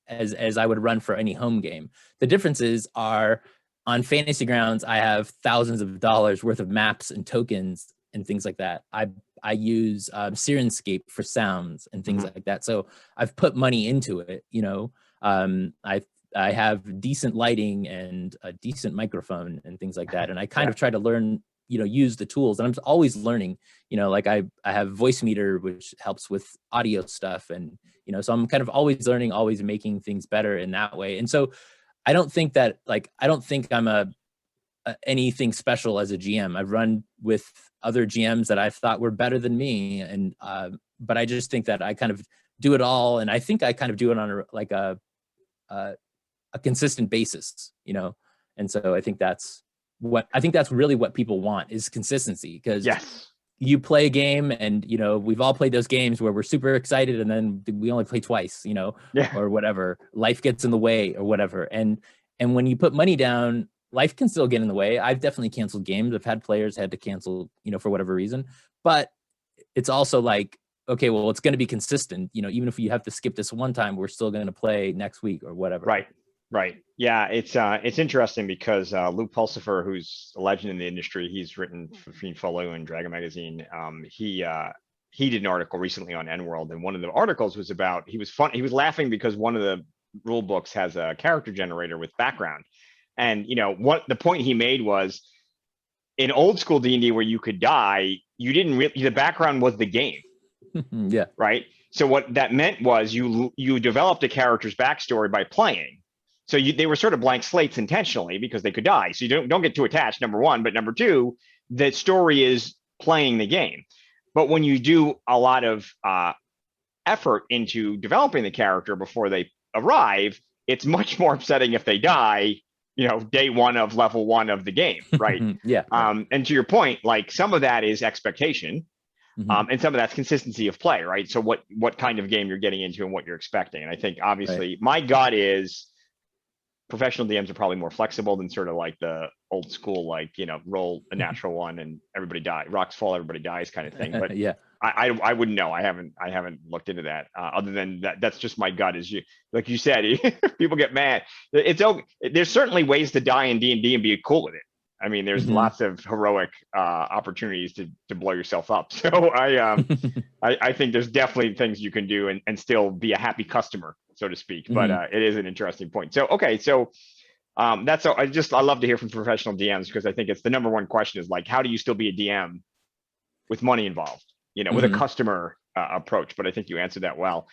as I would run for any home game. The differences are, on Fantasy Grounds, I have thousands of dollars worth of maps and tokens and things like that. I use Sirenscape for sounds and things like that. So I've put money into it. I have decent lighting and a decent microphone and things like that. And I kind of try to learn, use the tools, and I'm always learning, like I have Voicemeeter, which helps with audio stuff. And, so I'm kind of always learning, always making things better in that way. And so I don't think I'm anything special as a GM. I've run with other GMs that I thought were better than me. And, but I just think that I kind of do it all. And I think I kind of do it on a consistent basis, And so I think that's really what people want, is consistency, because you play a game, and, we've all played those games where we're super excited and then we only play twice, or whatever, life gets in the way or whatever. And when you put money down, life can still get in the way. I've definitely canceled games. I've had players had to cancel, for whatever reason, but it's also like, okay, well, it's going to be consistent. Even if you have to skip this one time, we're still going to play next week or whatever. Right. Yeah, it's interesting because Luke Pulsifer, who's a legend in the industry, he's written for Fiend Follow and Dragon Magazine. He did an article recently on N-World, and one of the articles was about, he was laughing because one of the rule books has a character generator with background, and what the point he made was, in old school D&D where you could die, you didn't really, the background was the game. Yeah. Right. So what that meant was you developed a character's backstory by playing. So they were sort of blank slates intentionally because they could die. So you don't get too attached, number one. But number two, the story is playing the game. But when you do a lot of effort into developing the character before they arrive, it's much more upsetting if they die, day one of level one of the game. Right. Yeah. And to your point, like, some of that is expectation. And some of that's consistency of play, right? So what kind of game you're getting into and what you're expecting. And I think obviously my gut is professional DMs are probably more flexible than sort of like the old school, like, roll a natural one and everybody die, rocks fall, everybody dies kind of thing. But yeah, I wouldn't know. I haven't looked into that. Other than that's just my gut. Is like you said, people get mad. It's okay. There's certainly ways to die in D&D and be cool with it. I mean, there's lots of heroic opportunities to blow yourself up. So I think there's definitely things you can do and still be a happy customer, so to speak. But it is an interesting point. So okay, so that's I love to hear from professional DMs, because I think it's the number one question is like, how do you still be a DM with money involved? With a customer approach. But I think you answered that well.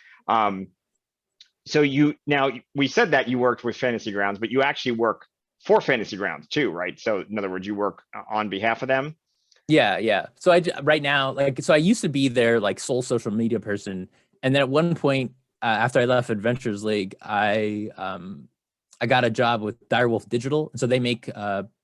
So we said that you worked with Fantasy Grounds, but you actually work for Fantasy Grounds too, right? So in other words, you work on behalf of them. Yeah. So right now, I used to be their like sole social media person, and then at one point after I left Adventures League, I got a job with Direwolf Digital, and so they make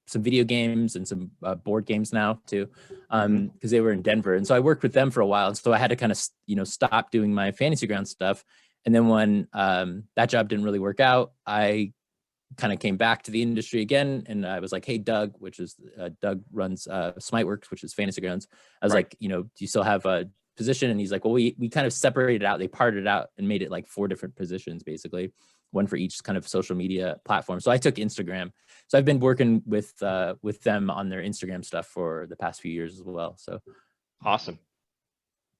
some video games and some board games now too, because they were in Denver, and so I worked with them for a while, and so I had to kind of stop doing my Fantasy Grounds stuff, and then when that job didn't really work out, I kind of came back to the industry again, and I was like, hey, Doug, which is Doug runs Smiteworks, which is Fantasy Grounds. I was like, do you still have a position? And he's like, well, we kind of separated out, they parted it out and made it like 4 different positions, basically, one for each kind of social media platform. So I took Instagram. So I've been working with them on their Instagram stuff for the past few years as well. So awesome.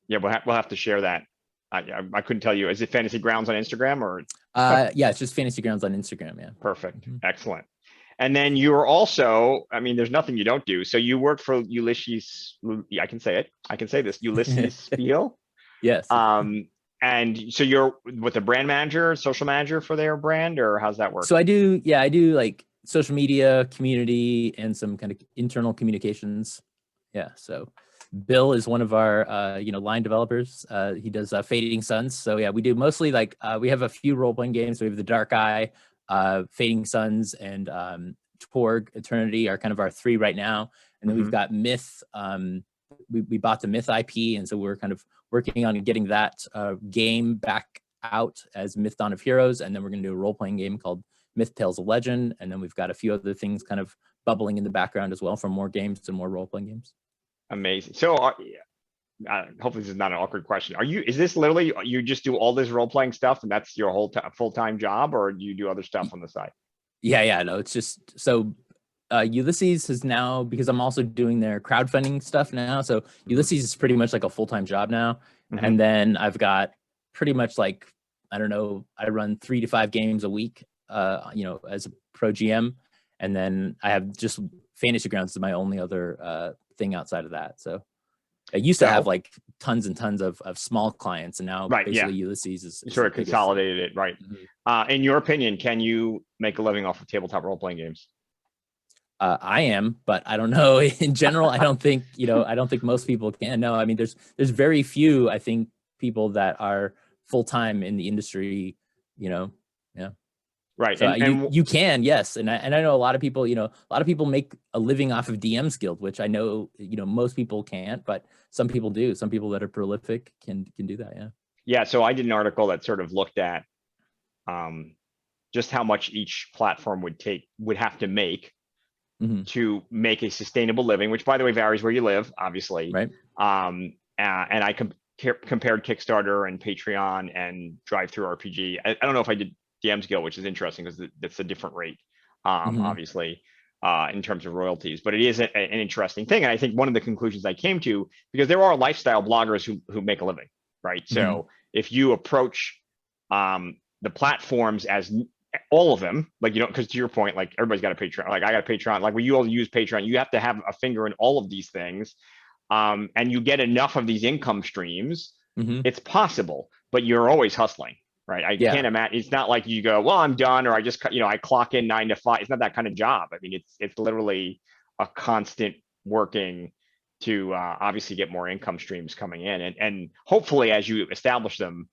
Yeah, we'll have to share that I couldn't tell you. Is it Fantasy Grounds on Instagram or? Yeah, it's just Fantasy Grounds on Instagram. Yeah. Perfect. Excellent. And then you were also, I mean, there's nothing you don't do. So you worked for Ulysses. I can say it. I can say this. Ulysses Spiel. Yes. And so you're with a brand manager, social manager for their brand, or how's that work? So I do like social media, community, and some kind of internal communications. Yeah. So Bill is one of our, line developers. He does Fading Suns. So yeah, we do mostly like, we have a few role-playing games. We have the Dark Eye, Fading Suns, and Torg Eternity are kind of our three right now. And then we've got Myth. We bought the Myth IP, and so we're kind of working on getting that game back out as Myth Dawn of Heroes. And then we're going to do a role-playing game called Myth Tales of Legend. And then we've got a few other things kind of bubbling in the background as well for more games and more role-playing games. Amazing. So hopefully this is not an awkward question. Is this literally, you just do all this role-playing stuff and that's your whole full-time job, or do you do other stuff on the side? Yeah, no, it's just, so Ulysses has now, because I'm also doing their crowdfunding stuff now. So Ulysses is pretty much like a full-time job now. And then I've got pretty much like, I don't know, I run 3 to 5 games a week, as a pro GM. And then I have just Fantasy Grounds is my only other thing outside of that. So I used to have like tons and tons of small clients, and now basically Ulysses is sort of consolidated it, right? In your opinion, can you make a living off of tabletop role-playing games? I am, but I don't know. In general, I don't think, I don't think most people can. No, I mean, there's very few, I think, people that are full-time in the industry, yeah. Right. So you can, yes. And I know a lot of people, a lot of people make a living off of DM's Guild, which I know, most people can't, but some people do. Some people that are prolific can do that. Yeah. Yeah. So I did an article that sort of looked at just how much each platform would have to make to make a sustainable living, which by the way varies where you live, obviously. Right. And I compared Kickstarter and Patreon and Drive-Thru-RPG. I don't know if I did DM's Guild, which is interesting because that's a different rate, obviously, in terms of royalties. But it is an interesting thing. And I think one of the conclusions I came to, because there are lifestyle bloggers who make a living, right? So if you approach the platforms as all of them, like, because to your point, like everybody's got a Patreon, like I got a Patreon, like when you all use Patreon, you have to have a finger in all of these things. And you get enough of these income streams, it's possible, but you're always hustling, right? I can't imagine. It's not like you go, well, I'm done, or I just, I clock in 9 to 5. It's not that kind of job. I mean, it's literally a constant working to obviously get more income streams coming in, and hopefully as you establish them,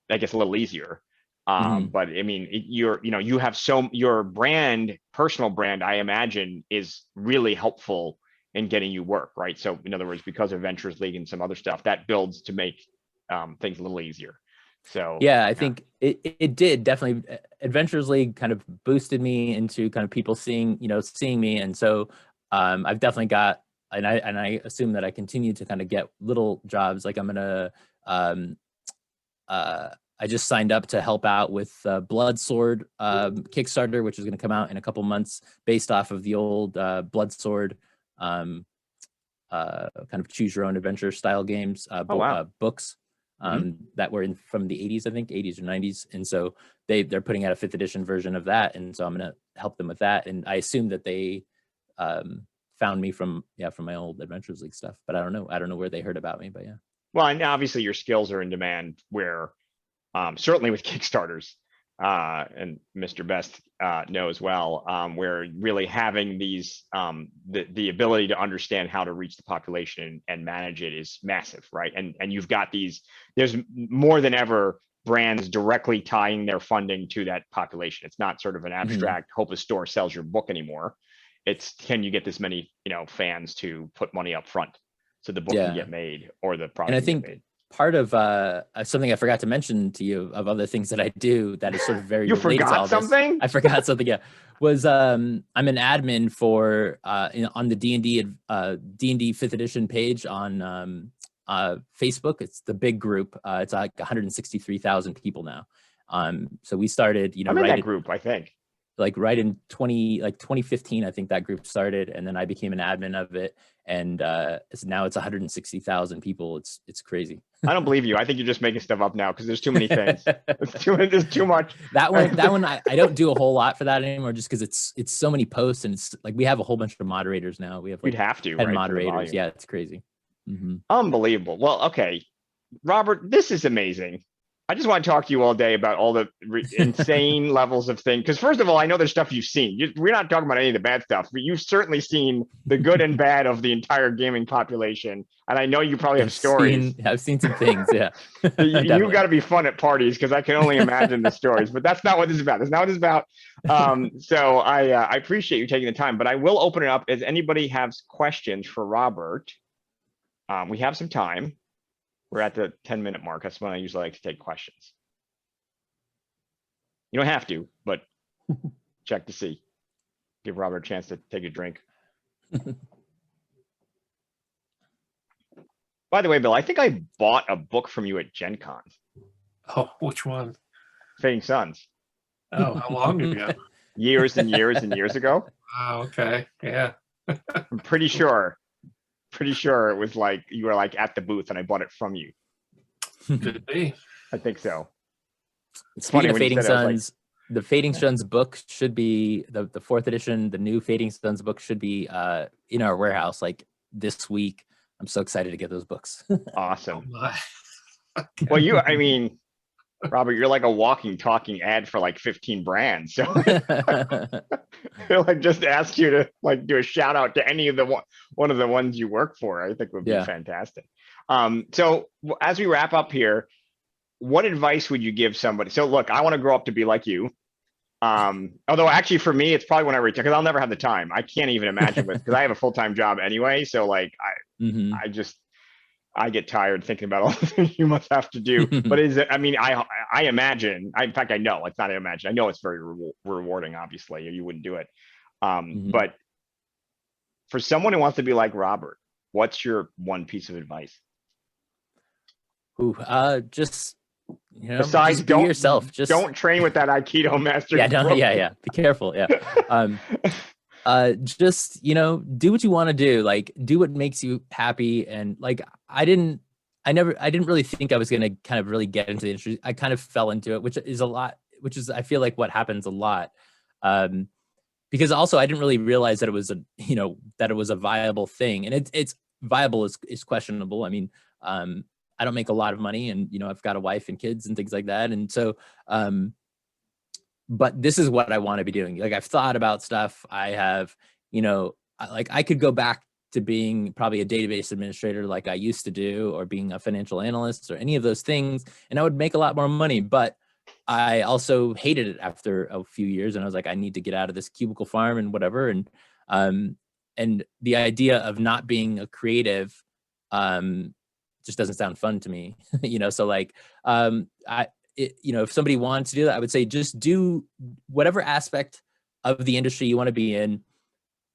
that gets a little easier. But I mean, you have your brand, personal brand, I imagine, is really helpful in getting you work, right? So in other words, because of Ventures League and some other stuff, that builds to make things a little easier. So yeah, I think it did definitely. Adventures League kind of boosted me into kind of people seeing me, and so I've definitely got, and I assume that I continue to kind of get little jobs. Like I'm gonna I just signed up to help out with Blood Sword Kickstarter, which is going to come out in a couple months, based off of the old Blood Sword kind of choose your own adventure style games, books that were from the 80s, I think 80s or 90s. And so they're putting out a 5th edition version of that. And so I'm going to help them with that. And I assume that they found me from my old Adventures League stuff, but I don't know where they heard about me, but yeah. Well, and obviously your skills are in demand where certainly with Kickstarters, and Mr. Best knows well, where really having these, the ability to understand how to reach the population and manage it is massive, right? And you've got there's more than ever brands directly tying their funding to that population. It's not sort of an abstract, hope a store sells your book anymore. It's, can you get this many, fans to put money up front so the book can get made or the product and I think get made. Part of something I forgot to mention to you of other things that I do that is sort of very you related forgot to all something? This. I forgot something. Yeah, was I'm an admin for on the D&D 5th edition page on Facebook. It's the big group. It's like 163,000 people now. So we started, I'm in that group, I think. like right in 2015, I think that group started, and then I became an admin of it, and now it's 160,000 people. It's crazy. I don't believe you. I think you're just making stuff up now because there's too many things. There's too much. That one, I don't do a whole lot for that anymore, just because it's so many posts, and it's like we have a whole bunch of moderators now. We have like You'd have to, 10 right? moderators. Yeah, it's crazy. Unbelievable. Well, okay, Robert, this is amazing. I just want to talk to you all day about all the insane levels of things. Because first of all, I know there's stuff you've seen. We're not talking about any of the bad stuff, but you've certainly seen the good and bad of the entire gaming population. And I know you probably have stories. I've seen some things, yeah. You've got to be fun at parties because I can only imagine the stories. But that's not what this is about. That's not what this is about. So I appreciate you taking the time. But I will open it up as anybody has questions for Robert. We have some time. We're at the 10-minute mark. That's when I usually like to take questions. You don't have to, but check to see. Give Robert a chance to take a drink. By the way, Bill, I think I bought a book from you at Gen Con. Oh, which one? Fading Suns. Oh, how long ago? Years and years and years ago. Oh, okay. Yeah. I'm pretty sure it was like you were like at the booth and I bought it from you. Could be. I think so. It's funny. Fading Suns, the Fading Suns book should be the fourth edition. The new Fading Suns book should be in our warehouse like this week. I'm so excited to get those books. Awesome. Oh, okay. Well, I mean, Robert, you're like a walking, talking ad for like 15 brands. So they'll like just ask you to like do a shout out to any of the one of the ones you work for. I think would be fantastic. So as we wrap up here, what advice would you give somebody? So look, I want to grow up to be like you. Although actually for me, it's probably when I retire because I'll never have the time. I can't even imagine because I have a full-time job anyway. So like I get tired thinking about all the things you must have to do. But I mean, I imagine, in fact, I know it's not imagine. I know it's very rewarding, obviously, or you wouldn't do it. But for someone who wants to be like Robert, what's your one piece of advice? Just, besides just be yourself. Just don't train with that Aikido master. Yeah. Be careful. Yeah. Just, do what you want to do, like do what makes you happy. And like, I didn't really think I was going to kind of really get into the industry. I kind of fell into it, which is, I feel like what happens a lot. Because also I didn't really realize that it was that it was a viable thing, and it's viable is questionable. I mean, I don't make a lot of money, and I've got a wife and kids and things like that. And so, but this is what I want to be doing. Like I've thought about stuff. I have, I could go back to being probably a database administrator like I used to do, or being a financial analyst or any of those things, and I would make a lot more money. But I also hated it after a few years, and I was like, I need to get out of this cubicle farm and whatever. And the idea of not being a creative just doesn't sound fun to me. So like if somebody wants to do that, I would say just do whatever aspect of the industry you want to be in,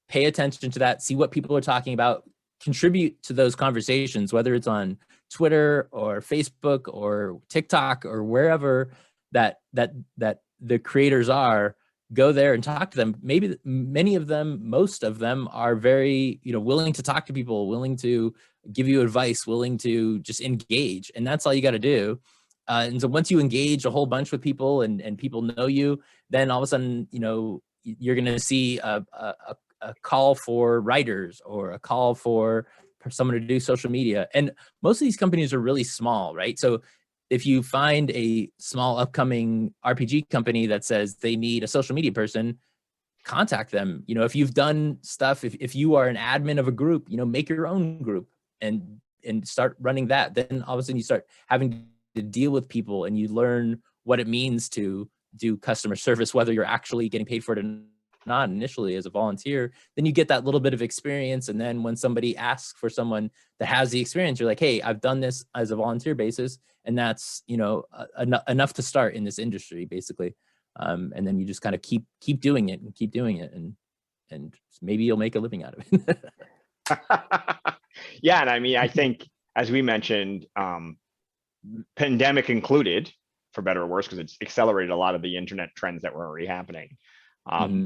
pay attention to that, see what people are talking about, contribute to those conversations, whether it's on Twitter or Facebook or TikTok or wherever that the creators are. Go there and talk to them. Maybe many of them, most of them are very, willing to talk to people, willing to give you advice, willing to just engage. And that's all you got to do. And so once you engage a whole bunch with people and people know you, then all of a sudden, you're going to see a call for writers or a call for someone to do social media. And most of these companies are really small, right? So if you find a small upcoming RPG company that says they need a social media person, contact them. If you've done stuff, if you are an admin of a group, make your own group and start running that. Then all of a sudden you start having to deal with people and you learn what it means to do customer service, whether you're actually getting paid for it or not initially as a volunteer. Then you get that little bit of experience. And then when somebody asks for someone that has the experience, you're like, hey, I've done this as a volunteer basis. And that's, enough to start in this industry, basically. And then you just kind of keep doing it and keep doing it. And maybe you'll make a living out of it. Yeah. And I mean, I think, as we mentioned, pandemic included, for better or worse, because it's accelerated a lot of the internet trends that were already happening.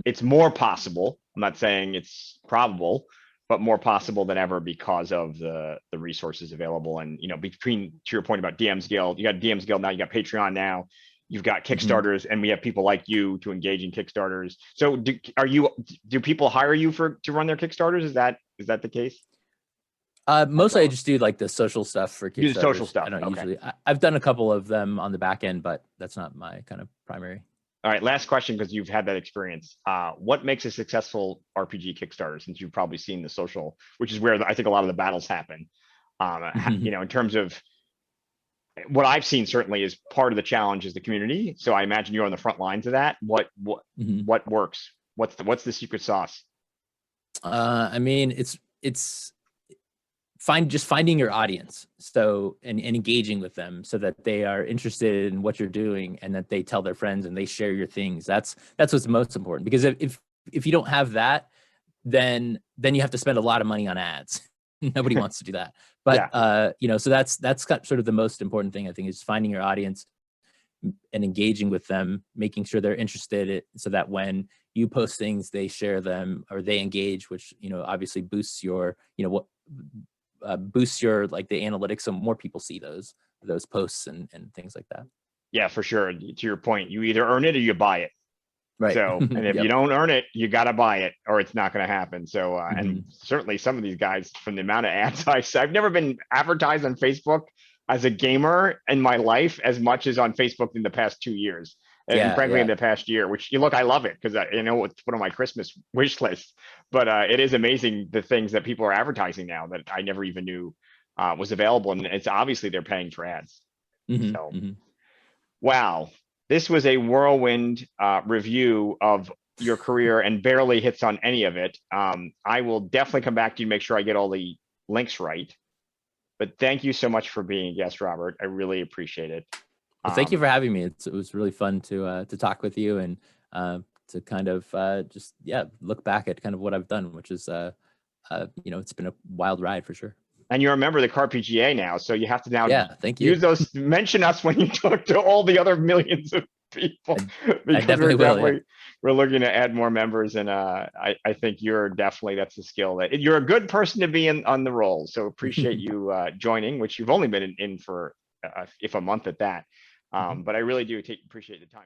It's more possible. I'm not saying it's probable, but more possible than ever because of the resources available. And, between, to your point about DM's Guild, you got DM's Guild now, you got Patreon now, you've got Kickstarters, and we have people like you to engage in Kickstarters. So do people hire you to run their Kickstarters? Is that the case? Mostly I just do like the social stuff for Kickstarters. Do the social stuff. I don't Okay. usually, I've done a couple of them on the back end, but that's not my kind of primary. All right, last question, because you've had that experience. What makes a successful RPG Kickstarter, since you've probably seen the social, which is where I think a lot of the battles happen. In terms of what I've seen, certainly is part of the challenge is the community. So I imagine you're on the front lines of that. What works? What's the secret sauce? I mean, it's finding your audience, so and engaging with them so that they are interested in what you're doing and that they tell their friends and they share your things. That's what's most important, because if you don't have that, then you have to spend a lot of money on ads. Nobody wants to do that. But so that's sort of the most important thing, I think, is finding your audience and engaging with them, making sure they're interested, so that when you post things, they share them or they engage, which obviously boosts your boosts your the analytics, so more people see those posts and things like that. Yeah, for sure. To your point, you either earn it or you buy it. Right. So, and if you don't earn it, you got to buy it or it's not going to happen. So, and certainly some of these guys, from the amount of ads I've never been advertised on Facebook as a gamer in my life as much as on Facebook in the past 2 years. And frankly, in the past year, which I love it, because it's one of my Christmas wish lists. But it is amazing the things that people are advertising now that I never even knew was available, and it's obviously they're paying for ads. Wow, this was a whirlwind review of your career and barely hits on any of it. I will definitely come back to you and make sure I get all the links right. But thank you so much for being a guest, Robert. I really appreciate it. Well, thank you for having me. It was really fun to talk with you and to kind of just look back at kind of what I've done, which is it's been a wild ride for sure. And you're a member of the CAR-PGA now, so you have to now thank you. use those. Mention us when you talk to all the other millions of people. I definitely will. We're looking to add more members, and I think that's a skill that you're a good person to be on the role. So appreciate you joining, which you've only been in for if a month at that. But I really do appreciate the time.